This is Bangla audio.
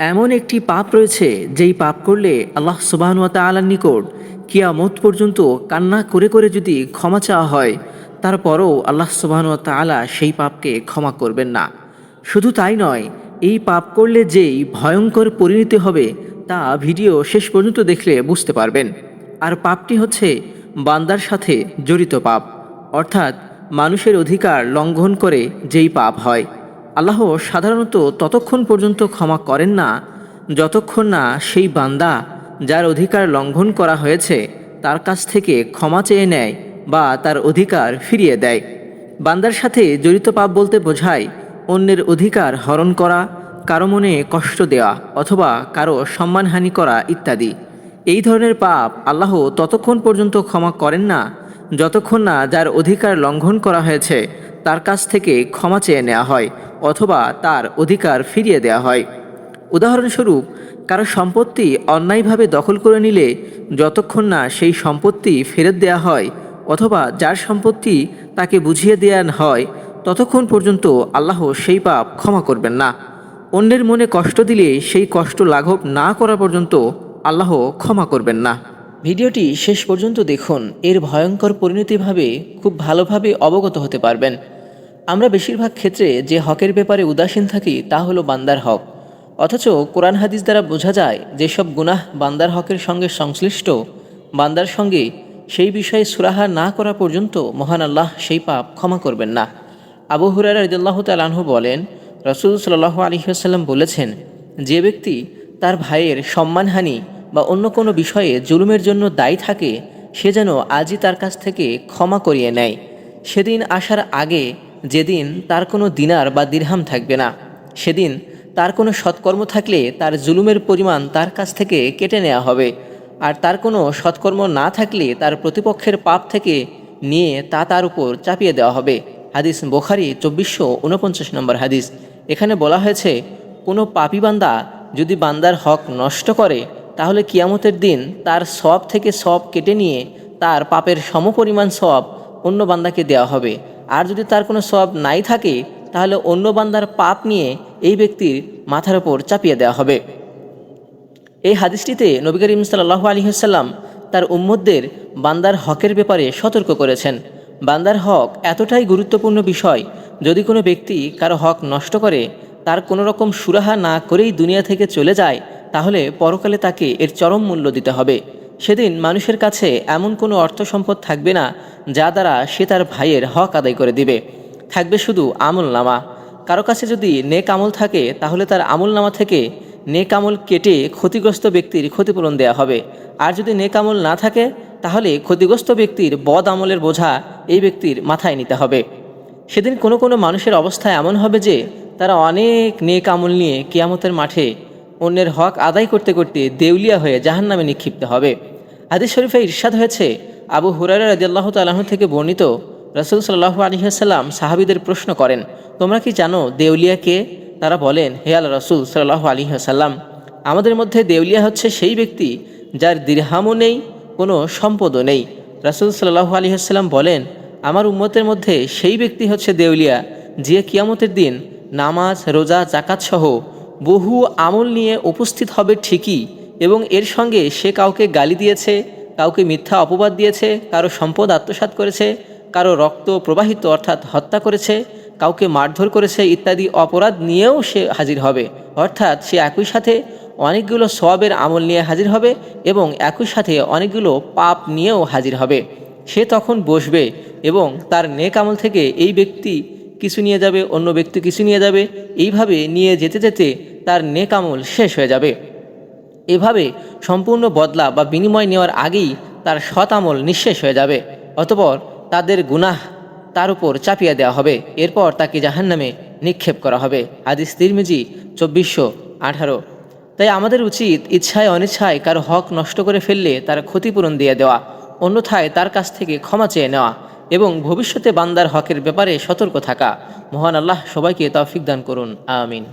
এমন একটি পাপ রয়েছে যেই পাপ করলে আল্লাহ সুবহানাহু ওয়া তাআলার নিকট কিয়ামত পর্যন্ত কান্না করে করে যদি ক্ষমা চাওয়া হয়, তারপরও আল্লাহ সুবহানাহু ওয়া তাআলা সেই পাপকে ক্ষমা করবেন না। শুধু তাই নয়, এই পাপ করলে যেই ভয়ঙ্কর পরিণতি হবে তা ভিডিও শেষ পর্যন্ত দেখলে বুঝতে পারবেন। আর পাপটি হচ্ছে বান্দার সাথে জড়িত পাপ, অর্থাৎ মানুষের অধিকার লঙ্ঘন করে যেই পাপ হয়। আল্লাহ সাধারণত ততক্ষণ পর্যন্ত ক্ষমা করেন না যতক্ষণ না সেই বান্দা যার অধিকার লঙ্ঘন করা হয়েছে তার কাছ থেকে ক্ষমা চেয়ে নেয় বা তার অধিকার ফিরিয়ে দেয়। বান্দার সাথে জড়িত পাপ বলতে বোঝায় অন্যের অধিকার হরণ করা, কারো মনে কষ্ট দেওয়া অথবা কারো সম্মানহানি করা ইত্যাদি। এই ধরনের পাপ আল্লাহ ততক্ষণ পর্যন্ত ক্ষমা করেন না যতক্ষণ না যার অধিকার লঙ্ঘন করা হয়েছে তার কাছ থেকে ক্ষমা চেয়ে নেওয়া হয় অথবা তার অধিকার ফিরিয়ে দেওয়া হয়। উদাহরণস্বরূপ, কারো সম্পত্তি অন্যায়ভাবে দখল করে নিলে যতক্ষণ না সেই সম্পত্তি ফেরত দেওয়া হয় অথবা যার সম্পত্তি তাকে বুঝিয়ে দেওয়া হয় ততক্ষণ পর্যন্ত আল্লাহ সেই পাপ ক্ষমা করবেন না। অন্যের মনে কষ্ট দিলে সেই কষ্ট লাঘব না করা পর্যন্ত আল্লাহ ক্ষমা করবেন না। ভিডিওটি শেষ পর্যন্ত দেখুন, এর ভয়ঙ্কর পরিণতিভাবে খুব ভালোভাবে অবগত হতে পারবেন। আমরা বেশিরভাগ ক্ষেত্রে যে হকের ব্যাপারে উদাসীন থাকি তা হলো বান্দার হক, অথচ কোরআন হাদিস দ্বারা বোঝা যায় যেসব গুনাহ বান্দার হকের সঙ্গে সংশ্লিষ্ট, বান্দার সঙ্গে সেই বিষয়ে সুরাহা না করা পর্যন্ত মহান আল্লাহ সেই পাপ ক্ষমা করবেন না। আবু হুরায়রা রাদিয়াল্লাহু তাআলা আনহু বলেন, রাসূল সাল্লাল্লাহু আলাইহি ওয়াসাল্লাম বলেছেন, যে ব্যক্তি তার ভাইয়ের সম্মানহানি বা অন্য কোনো বিষয়ে জুলুমের জন্য দায়ী থাকে সে যেন আজই তার কাছ থেকে ক্ষমা করিয়ে নেয়। সেদিন আসার আগে, যেদিন তার কোনো দিনার বা দিরহাম থাকবে না, সেদিন তার কোনো সৎকর্ম থাকলে তার জুলুমের পরিমাণ তার কাছ থেকে কেটে নেওয়া হবে, আর তার কোনো সৎকর্ম না থাকলে তার প্রতিপক্ষের পাপ থেকে নিয়ে তা তার উপর চাপিয়ে দেওয়া হবে। হাদিস বুখারী 2449 নম্বর হাদিস। এখানে বলা হয়েছে, কোনো পাপী বান্দা যদি বান্দার হক নষ্ট করে তাহলে কিয়ামতের দিন তার সওয়াব থেকে সওয়াব কেটে নিয়ে তার পাপের সমপরিমাণ সওয়াব অন্য বান্দাকে দেওয়া হবে। আর যদি তার কোনো সওয়াব নাই থাকে তাহলে অন্য বান্দার পাপ নিয়ে এই ব্যক্তির মাথার ওপর চাপিয়ে দেওয়া হবে। এই হাদিসটিতে নবী করিম সাল্লাল্লাহু আলাইহি ওয়াসাল্লাম তার উম্মতদের বান্দার হকের ব্যাপারে সতর্ক করেছেন। বান্দার হক এতটাই গুরুত্বপূর্ণ বিষয়, যদি কোনো ব্যক্তি কারো হক নষ্ট করে তার কোনো রকম সুরাহা না করেই দুনিয়া থেকে চলে যায় তাহলে পরকালে তাকে এর চরম মূল্য দিতে হবে। সেদিন মানুষের কাছে এমন কোনো অর্থ সম্পদ থাকবে না যা দ্বারা সে তার ভাইয়ের হক আদায় করে দিবে। থাকবে শুধু আমল নামা। কারো কাছে যদি নেক আমল থাকে তাহলে তার আমল নামা থেকে নেক আমল কেটে ক্ষতিগ্রস্ত ব্যক্তির ক্ষতিপূরণ দেয়া হবে। আর যদি নেক আমল না থাকে তাহলে ক্ষতিগ্রস্ত ব্যক্তির বদ আমলের বোঝা এই ব্যক্তির মাথায় নিতে হবে। সেদিন কোনো কোনো মানুষের অবস্থা এমন হবে যে তারা অনেক নেক আমল নিয়ে কিয়ামতের মাঠে অন্যের হক আদায় করতে করতে দেউলিয়া হয়ে জাহান্নামে নিক্ষিপ্ত হবে। হাদিস শরীফে ইরশাদ হয়েছে, আবু হুরায়রা রাদিয়াল্লাহু তাআলা আনহু থেকে বর্ণিত, রাসূল সাল্লাল্লাহু আলাইহি ওয়াসাল্লাম সাহাবীদের প্রশ্ন করেন, তোমরা কি জানো দেউলিয়া কে? তারা বলেন, হে আল্লাহর রাসূল সাল্লাল্লাহু আলাইহি ওয়াসাল্লাম, আমাদের মধ্যে দেউলিয়া হচ্ছে সেই ব্যক্তি যার দিরহামও নেই, কোনো সম্পদও নেই। রাসূল সাল্লাল্লাহু আলাইহি ওয়াসাল্লাম বলেন, আমার উম্মতের মধ্যে সেই ব্যক্তি হচ্ছে দেউলিয়া যে কিয়ামতের দিন নামাজ, রোজা, যাকাত সহ বহু আমল নিয়ে উপস্থিত হবে ঠিকই, এবং এর সঙ্গে সে কাউকে গালি দিয়েছে, কাউকে মিথ্যা অপবাদ দিয়েছে, কারো সম্পদ আত্মসাৎ করেছে, কারো রক্ত প্রবাহিত অর্থাৎ হত্যা করেছে, কাউকে মারধর করেছে ইত্যাদি অপরাধ নিয়েও সে হাজির হবে। অর্থাৎ সে একই সাথে অনেকগুলো সওয়াবের আমল নিয়ে হাজির হবে এবং একই সাথে অনেকগুলো পাপ নিয়েও হাজির হবে। সে তখন বসবে এবং তার নেক আমল থেকে এই ব্যক্তি কিছু নিয়ে যাবে, অন্য ব্যক্তি কিছু নিয়ে যাবে, এইভাবে নিয়ে যেতে যেতে তার নেক আমল শেষ হয়ে যাবে। এভাবে সম্পূর্ণ বদলা বা বিনিময় নেওয়ার আগেই তার সৎ আমল নিঃশেষ হয়ে যাবে। অতঃপর তাদের গুনাহ তার উপর চাপিয়ে দেওয়া হবে, এরপর তাকে জাহান্নামে নিক্ষেপ করা হবে। হাদিস তিরমিজি 2418। তাই আমাদের উচিত ইচ্ছায় অনিচ্ছায় কারো হক নষ্ট করে ফেললে তার ক্ষতিপূরণ দিয়ে দেওয়া, অন্যথায় তার কাছ থেকে ক্ষমা চেয়ে নেওয়া এবং ভবিষ্যতে বান্দার হকের ব্যাপারে সতর্ক থাকা। মহান আল্লাহ সবাইকে তৌফিক দান করুন, আমিন।